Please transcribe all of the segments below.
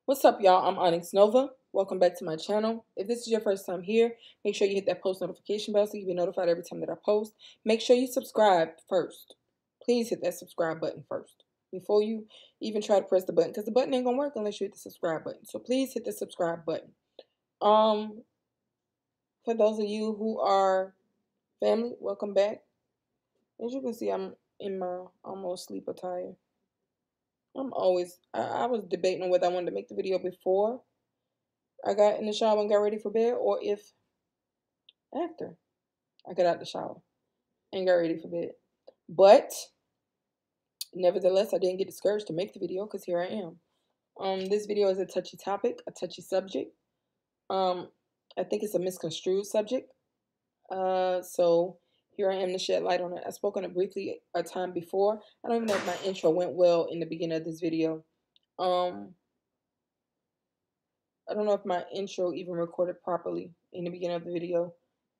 What's up, y'all? I'm OnyxNova. Welcome back to my channel. If this is your first time here, make sure you hit that post notification bell so you can be notified every time that I post. Make sure you subscribe first. Please hit that subscribe button first before you even try to press the button, because the button ain't gonna work unless you hit the subscribe button. So please hit the subscribe button. Um, for those of you who are family, welcome back. As you can see, I'm in my almost sleep attire. I was debating on whether I wanted to make the video before I got in the shower and got ready for bed, or if after I got out the shower and got ready for bed. But nevertheless, I didn't get discouraged to make the video because here I am. This video is a touchy topic, a touchy subject. I think it's a misconstrued subject. So here I am to shed light on it. I spoke on it briefly a time before. I don't even know if my intro went well in the beginning of this video. I don't know if my intro even recorded properly in the beginning of the video,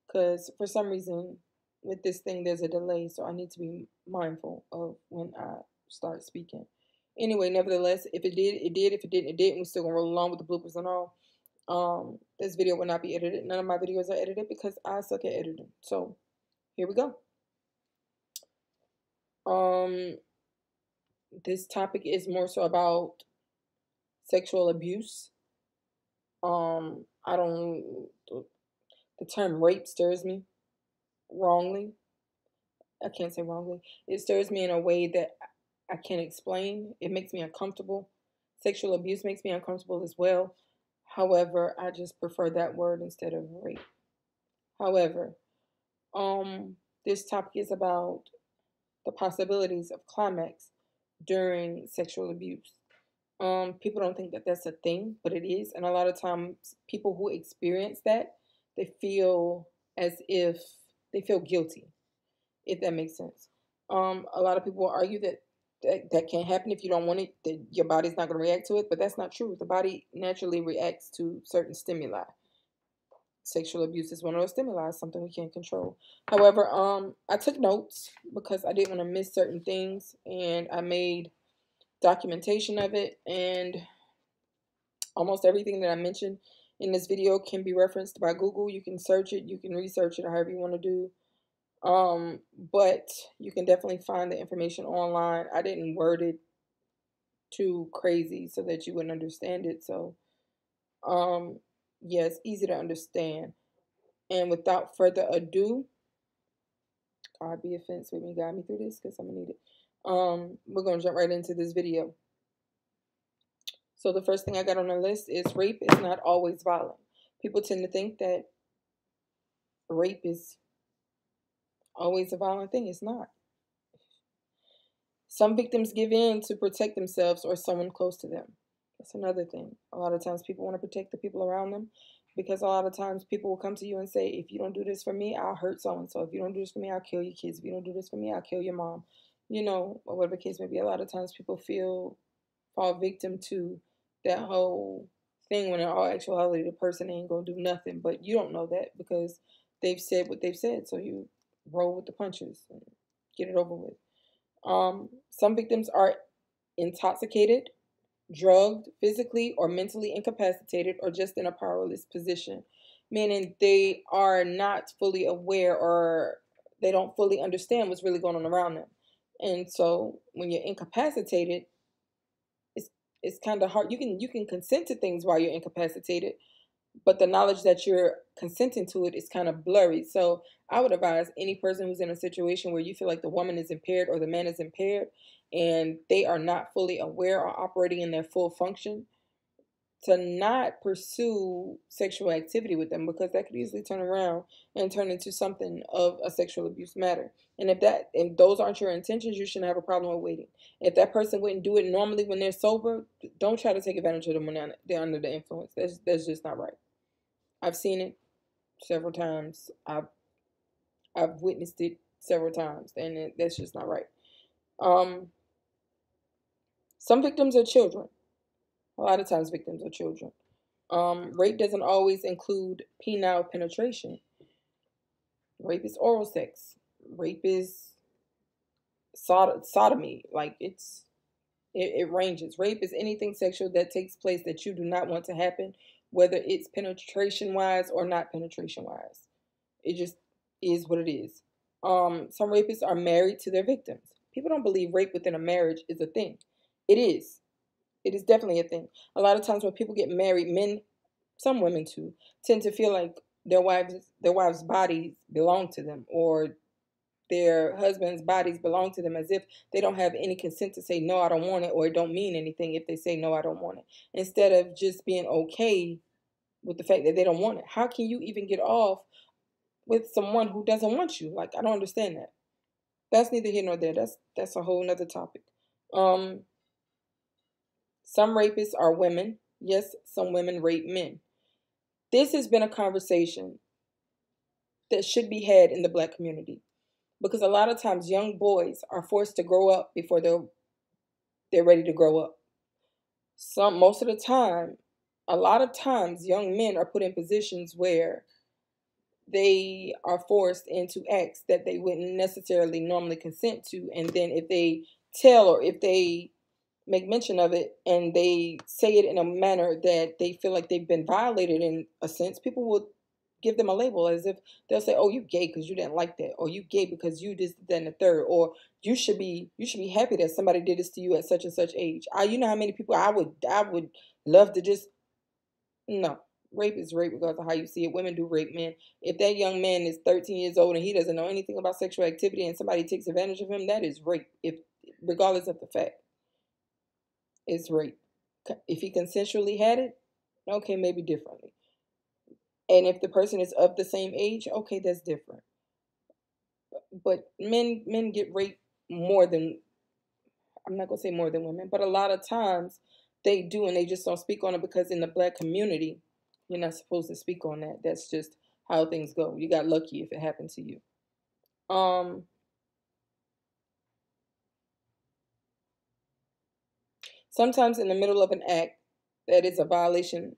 because for some reason with this thing there's a delay, so I need to be mindful of when I start speaking. Anyway, nevertheless, if it did, it did. If it didn't, it didn't. We're still gonna roll along with the bloopers and all. This video will not be edited. None of my videos are edited because I suck at editing. So here we go. This topic is more so about sexual abuse. I don't. The term rape stirs me wrongly. I can't say wrongly. It stirs me in a way that I can't explain. It makes me uncomfortable. Sexual abuse makes me uncomfortable as well. However, I just prefer that word instead of rape. However, this topic is about the possibilities of climax during sexual abuse. People don't think that that's a thing, but it is. And a lot of times people who experience that, they feel as if they feel guilty, if that makes sense. A lot of people argue that can't happen if you don't want it, that your body's not going to react to it, but that's not true. The body naturally reacts to certain stimuli. Sexual abuse is one of those stimuli, something we can't control. However, I took notes because I didn't want to miss certain things, and I made documentation of it, and almost everything that I mentioned in this video can be referenced by Google. You can search it, you can research it, however you want to do. But you can definitely find the information online. I didn't word it too crazy so that you wouldn't understand it. So, yeah, it's easy to understand. And without further ado, God be offense with me, guide me through this because I'm gonna need it. We're gonna jump right into this video. So the first thing I got on the list is rape is not always violent. People tend to think that rape is always a violent thing. It's not. Some victims give in to protect themselves or someone close to them. That's another thing. A lot of times people want to protect the people around them, because a lot of times people will come to you and say, if you don't do this for me, I'll hurt so-and-so. If you don't do this for me, I'll kill your kids. If you don't do this for me, I'll kill your mom. You know, or whatever the case may be. A lot of times people fall victim to that whole thing, when in all actuality the person ain't gonna do nothing. But you don't know that because they've said what they've said. So you roll with the punches and get it over with. Some victims are intoxicated, drugged, physically or mentally incapacitated, or just in a powerless position, meaning they are not fully aware, or they don't fully understand what's really going on around them. And so when you're incapacitated, it's kind of hard. You can consent to things while you're incapacitated, but the knowledge that you're consenting to it is kind of blurry. So I would advise any person who's in a situation where you feel like the woman is impaired or the man is impaired and they are not fully aware or operating in their full function, to not pursue sexual activity with them, because that could easily turn around and turn into something of a sexual abuse matter. And if those aren't your intentions, you shouldn't have a problem with waiting. If that person wouldn't do it normally when they're sober, don't try to take advantage of them when they're under the influence. That's just not right. I've seen it several times. I've witnessed it several times, and that's just not right. Some victims are children. A lot of times victims are children. Rape doesn't always include penile penetration. Rape is oral sex. Rape is sodomy. Like, it's It ranges. Rape is anything sexual that takes place that you do not want to happen, whether it's penetration wise or not penetration wise. It just is what it is. Some rapists are married to their victims. People don't believe rape within a marriage is a thing. It is. It is definitely a thing. A lot of times when people get married, men, some women too, tend to feel like their wives' bodies belong to them, or their husbands' bodies belong to them, as if they don't have any consent to say no, I don't want it, or it don't mean anything if they say no, I don't want it. Instead of just being okay with the fact that they don't want it. How can you even get off with someone who doesn't want you? Like, I don't understand that. That's neither here nor there. That's a whole nother topic. Um, some rapists are women. Yes, some women rape men. This has been a conversation that should be had in the Black community, because a lot of times young boys are forced to grow up before they're ready to grow up. Most of the time, a lot of times young men are put in positions where they are forced into acts that they wouldn't necessarily normally consent to, and then if they tell, or if they make mention of it and they say it in a manner that they feel like they've been violated in a sense, people will give them a label, as if they'll say, "Oh, you gay because you didn't like that," or "You gay because you this, that, and the third," or "You should be happy that somebody did this to you at such and such age." You know how many people I would love to just no. Rape is rape regardless of how you see it. Women do rape men. If that young man is 13 years old and he doesn't know anything about sexual activity and somebody takes advantage of him, that is rape. If regardless of the fact, it's rape. If he consensually had it, okay, maybe differently. And if the person is of the same age, okay, that's different. But men get raped more than, I'm not gonna say more than women, but a lot of times they do, and they just don't speak on it because in the Black community, you're not supposed to speak on that. That's just how things go. You got lucky if it happened to you. Um, Sometimes in the middle of an act that is a violation,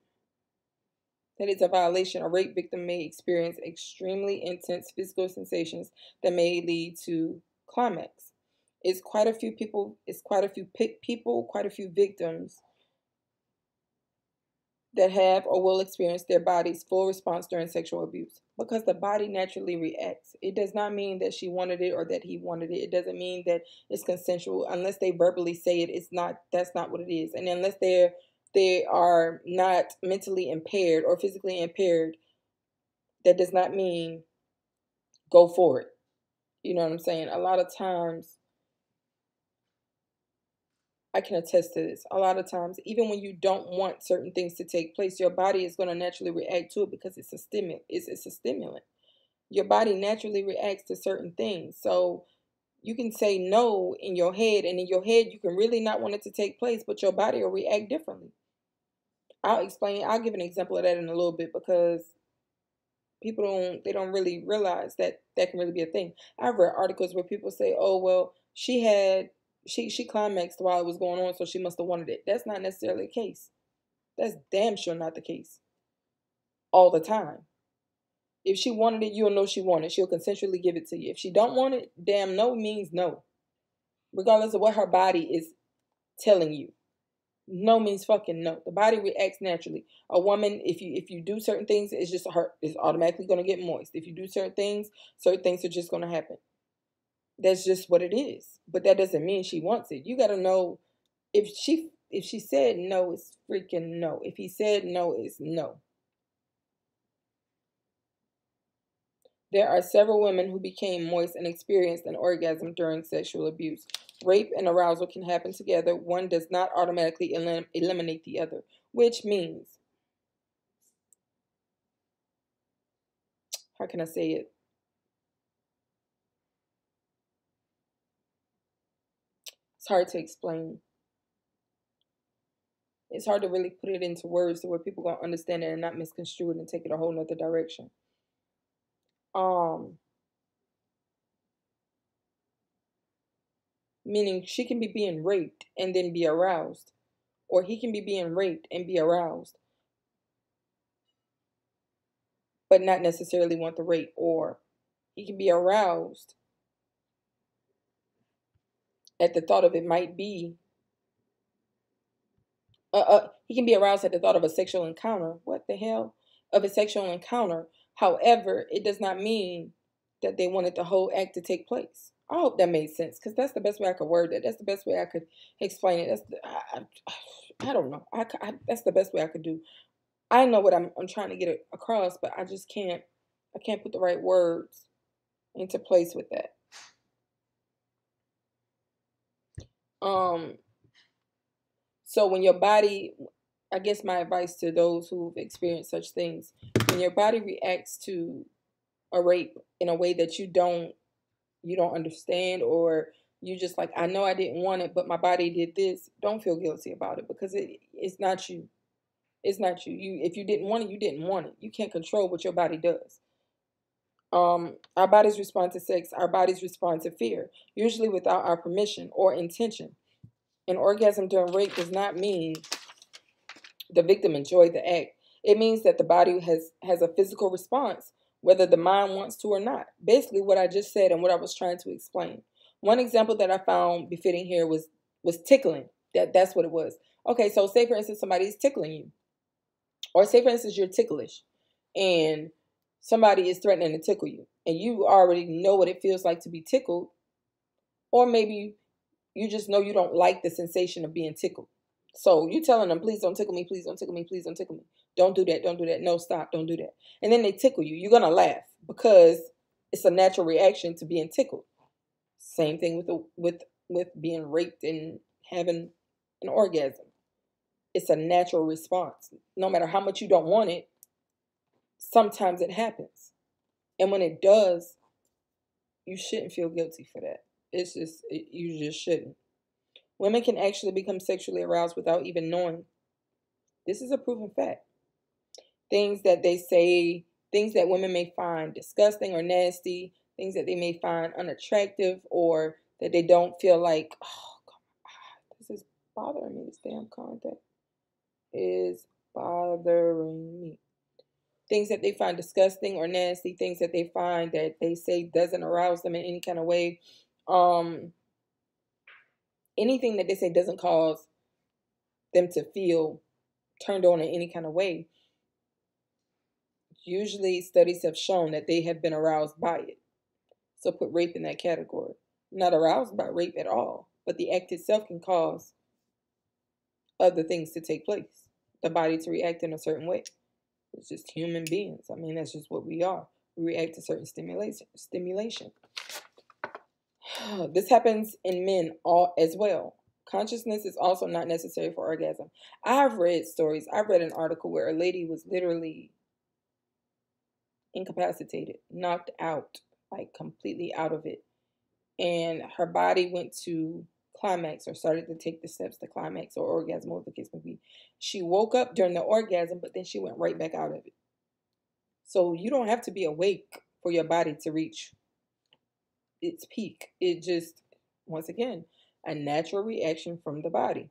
a rape victim may experience extremely intense physical sensations that may lead to climax. Quite a few victims that have or will experience their body's full response during sexual abuse, because the body naturally reacts. It does not mean that she wanted it or that he wanted it. It doesn't mean that it's consensual unless they verbally say it. It's not. That's not what it is. And unless they are not mentally impaired or physically impaired, that does not mean go for it. You know what I'm saying? A lot of times, I can attest to this. A lot of times, even when you don't want certain things to take place, your body is going to naturally react to it because it's a stimulant. It's a stimulant. Your body naturally reacts to certain things. So you can say no in your head, and in your head you can really not want it to take place, but your body will react differently. I'll give an example of that in a little bit, because they don't really realize that that can really be a thing. I've read articles where people say, "Oh, well, she climaxed while it was going on, so she must have wanted it." That's not necessarily the case. That's damn sure not the case all the time. If she wanted it, you'll know she wanted it. She'll consensually give it to you. If she don't want it, damn no means no. Regardless of what her body is telling you. No means fucking no. The body reacts naturally. A woman, if you do certain things, it's automatically gonna get moist. If you do certain things are just gonna happen. That's just what it is. But that doesn't mean she wants it. You gotta know, if she said no, it's freaking no. If he said no, it's no. There are several women who became moist and experienced an orgasm during sexual abuse. Rape and arousal can happen together. One does not automatically eliminate the other, which means, how can I say it? It's hard to explain. It's hard to really put it into words to where people gonna understand it and not misconstrue it and take it a whole nother direction. Um, Meaning she can be being raped and then be aroused, or he can be being raped and be aroused, but not necessarily want the rape, or he can be aroused at the thought of it might be He can be aroused at the thought of a sexual encounter. What the hell? Of a sexual encounter. However, it does not mean that they wanted the whole act to take place. I hope that made sense, because that's the best way I could word it. That's the best way I could explain it. I don't know. That's the best way I could do. I know what I'm trying to get across, but I just can't. I can't put the right words into place with that. So when your body, I guess my advice to those who've experienced such things, when your body reacts to a rape in a way that you don't understand, or you just like, I know I didn't want it, but my body did this, don't feel guilty about it, because it's not you. It's not you. If you didn't want it, you didn't want it. You can't control what your body does. Our bodies respond to sex. Our bodies respond to fear, usually without our permission or intention. An orgasm during rape does not mean the victim enjoyed the act. It means that the body has a physical response, whether the mind wants to or not. Basically, what I just said and what I was trying to explain. One example that I found befitting here was tickling. That's what it was. Okay, so say for instance somebody's tickling you, or say for instance you're ticklish, and somebody is threatening to tickle you, and you already know what it feels like to be tickled, or maybe you just know you don't like the sensation of being tickled. So you telling them, please don't tickle me, please don't tickle me, please don't tickle me. Don't do that, don't do that. No, stop, don't do that. And then they tickle you. You're going to laugh because it's a natural reaction to being tickled. Same thing with being raped and having an orgasm. It's a natural response. No matter how much you don't want it, sometimes it happens. And when it does, you shouldn't feel guilty for that. You just shouldn't. Women can actually become sexually aroused without even knowing. This is a proven fact. Things that they say, things that women may find disgusting or nasty, things that they may find unattractive, or that they don't feel like, oh, God, this is bothering me. This damn contact is bothering me. Things that they find disgusting or nasty, things that they find that they say doesn't arouse them in any kind of way. Anything that they say doesn't cause them to feel turned on in any kind of way. Usually studies have shown that they have been aroused by it. So put rape in that category. Not aroused by rape at all, but the act itself can cause other things to take place. The body to react in a certain way. It's just human beings. I mean, that's just what we are. We react to certain stimulation. This happens in men as well. Consciousness is also not necessary for orgasm. I have read stories. I read an article where a lady was literally incapacitated, knocked out, like completely out of it. And her body went to climax, or started to take the steps to climax or orgasm, whatever the case may be. She woke up during the orgasm, but then she went right back out of it. So you don't have to be awake for your body to reach its peak. It just, once again, a natural reaction from the body.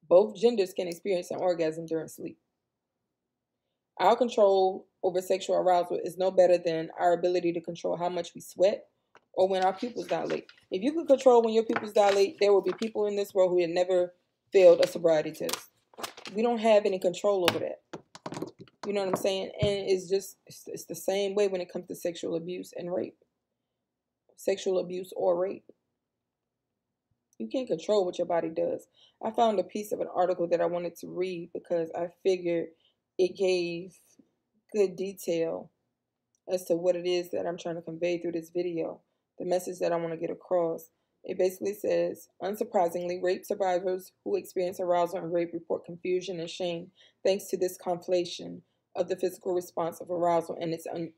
Both genders can experience an orgasm during sleep. Our control over sexual arousal is no better than our ability to control how much we sweat or when our pupils dilate. If you could control when your pupils dilate, there will be people in this world who had never failed a sobriety test. We don't have any control over that. You know what I'm saying? And it's the same way when it comes to sexual abuse and rape. Sexual abuse or rape. You can't control what your body does. I found a piece of an article that I wanted to read because I figured it gave good detail as to what it is that I'm trying to convey through this video, the message that I want to get across. It basically says, unsurprisingly, rape survivors who experience arousal and rape report confusion and shame thanks to this conflation of the physical response of arousal and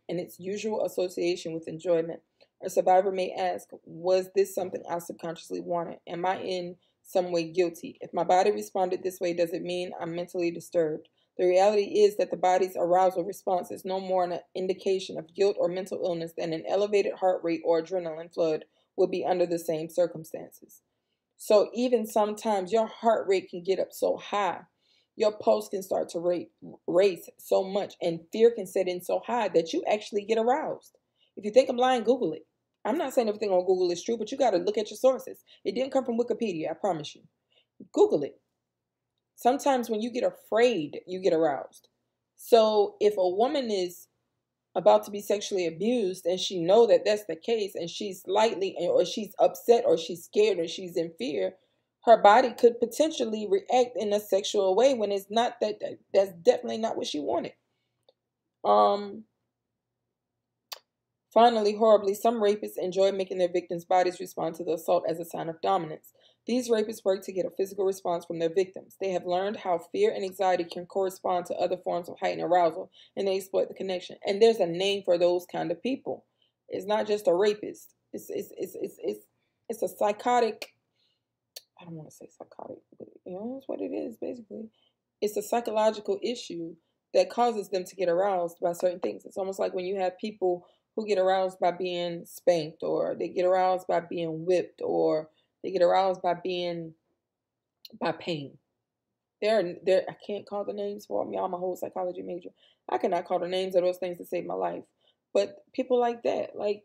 its usual association with enjoyment. A survivor may ask, was this something I subconsciously wanted? Am I in some way guilty? If my body responded this way, does it mean I'm mentally disturbed? The reality is that the body's arousal response is no more an indication of guilt or mental illness than an elevated heart rate or adrenaline flood would be under the same circumstances. So even sometimes your heart rate can get up so high, your pulse can start to race so much, and fear can set in so high that you actually get aroused. If you think I'm lying, Google it. I'm not saying everything on Google is true, but you got to look at your sources. It didn't come from Wikipedia, I promise you. Google it. sometimes when you get afraid, you get aroused. So if a woman is about to be sexually abused and she know that that's the case, and she's slightly, or she's upset, or she's scared, or she's in fear, her body could potentially react in a sexual way when it's not that's definitely not what she wanted. um Finally, horribly, some rapists enjoy making their victims' bodies respond to the assault as a sign of dominance. These rapists work to get a physical response from their victims. They have learned how fear and anxiety can correspond to other forms of heightened arousal, and they exploit the connection. And there's a name for those kind of people. It's not just a rapist. It's a psychotic. I don't want to say psychotic, but that's what it is basically. It's a psychological issue that causes them to get aroused by certain things. It's almost like when you have people who get aroused by being spanked, or they get aroused by being whipped, or they get aroused by pain. There I can't call the names for them. Y'all, I'm a whole psychology major. I cannot call the names of those things to save my life. But people like that, like,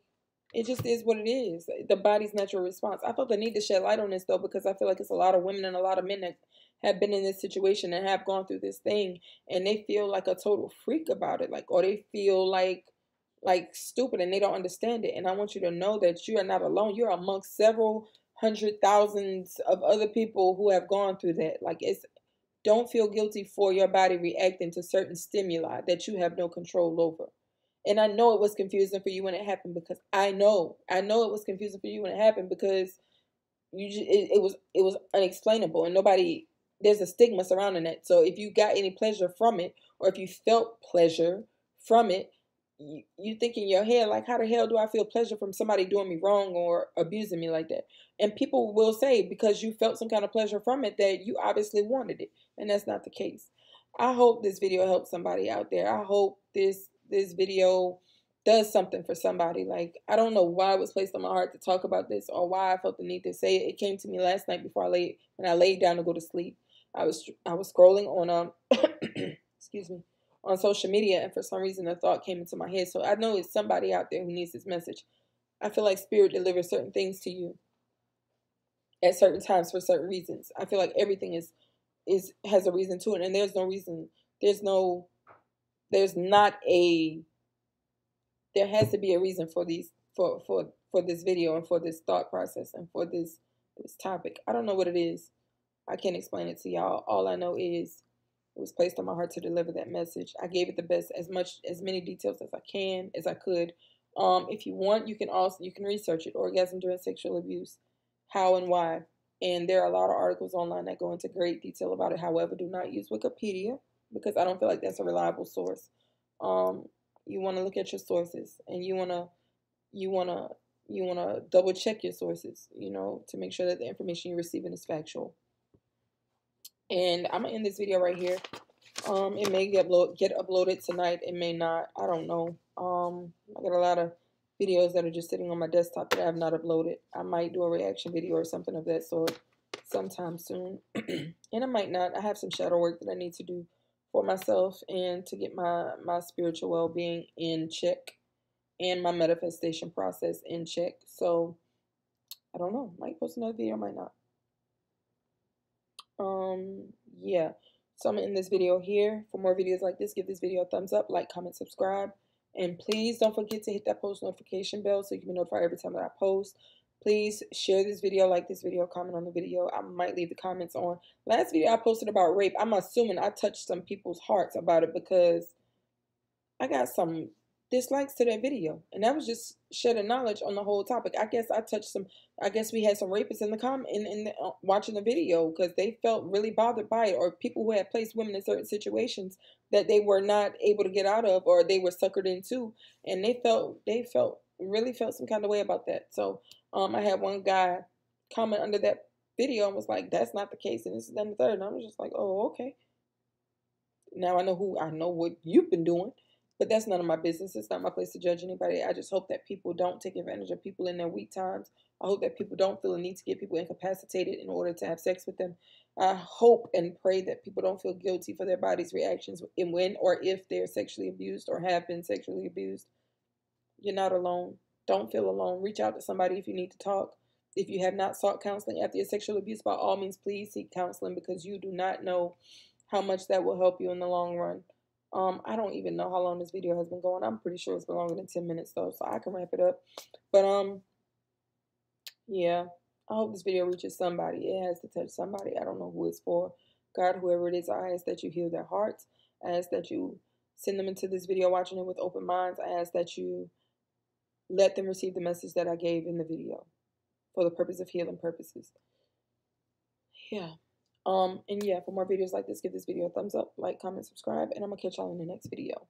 it just is what it is. The body's natural response. I felt the need to shed light on this though, because I feel like it's a lot of women and a lot of men that have been in this situation and have gone through this thing, and they feel like a total freak about it, like, or they feel like stupid, and they don't understand it. And I want you to know that you are not alone. You're amongst several hundred thousands of other people who have gone through that. Like, don't feel guilty for your body reacting to certain stimuli that you have no control over. And I know it was confusing for you when it happened, because I know it was confusing for you when it happened, because it was unexplainable, and nobody, there's a stigma surrounding it. So if you got any pleasure from it, or if you felt pleasure from it, you think in your head, like, how the hell do I feel pleasure from somebody doing me wrong or abusing me like that? And people will say, because you felt some kind of pleasure from it, that you obviously wanted it, and that's not the case. I hope this video helps somebody out there. I hope this video does something for somebody. Like, I don't know why it was placed on my heart to talk about this, or why I felt the need to say it. It came to me last night when I laid down to go to sleep. I was scrolling on excuse me, on social media, and for some reason a thought came into my head. So I know it's somebody out there who needs this message. I feel like spirit delivers certain things to you at certain times for certain reasons. I feel like everything has a reason to it, and there's no reason. There's not a there has to be a reason for these for this video, and for this thought process, and for this topic. I don't know what it is. I can't explain it to y'all. All I know is it was placed on my heart to deliver that message. I gave it the best, as many details as I could. If you want, you can research it. Orgasm during sexual abuse, how and why. And there are a lot of articles online that go into great detail about it. However, do not use Wikipedia, because I don't feel like that's a reliable source. You want to look at your sources, and you want to double check your sources, to make sure that the information you're receiving is factual. And I'm gonna end this video right here. It may get uploaded tonight. It may not. I don't know. I got a lot of videos that are just sitting on my desktop that I have not uploaded. I might do a reaction video or something of that sort sometime soon. And I might not. I have some shadow work that I need to do for myself, and to get my spiritual well-being in check, and my manifestation process in check. So I don't know. Might post another video, might not. Yeah. So I'm gonna end this video here. For more videos like this, give this video a thumbs up, like, comment, subscribe. And please don't forget to hit that post notification bell so you can be notified every time that I post. Please share this video, like this video, comment on the video. I might leave the comments on. Last video I posted about rape, I'm assuming I touched some people's hearts about it, because I got some dislikes to that video, and that was just shedding knowledge on the whole topic. I guess we had some rapists in the watching the video, because they felt really bothered by it, or people who had placed women in certain situations that they were not able to get out of, or they were suckered into, and they really felt some kind of way about that. So I had one guy comment under that video and was like, that's not the case, and this is then the third, and I was just like, oh, okay. Now I know what you've been doing. But that's none of my business. It's not my place to judge anybody. I just hope that people don't take advantage of people in their weak times. I hope that people don't feel the need to get people incapacitated in order to have sex with them. I hope and pray that people don't feel guilty for their body's reactions when or if they're sexually abused or have been sexually abused. You're not alone. Don't feel alone. Reach out to somebody if you need to talk. If you have not sought counseling after your sexual abuse, by all means, please seek counseling, because you do not know how much that will help you in the long run. I don't even know how long this video has been going. I'm pretty sure it's been longer than 10 minutes though, so I can wrap it up. But yeah, I hope this video reaches somebody. It has to touch somebody. I don't know who it's for. God, whoever it is, I ask that you heal their hearts. I ask that you send them into this video watching it with open minds. I ask that you let them receive the message that I gave in the video for the purpose of healing purposes. Yeah. And yeah, for more videos like this, give this video a thumbs up, like, comment, subscribe, and I'm gonna catch y'all in the next video.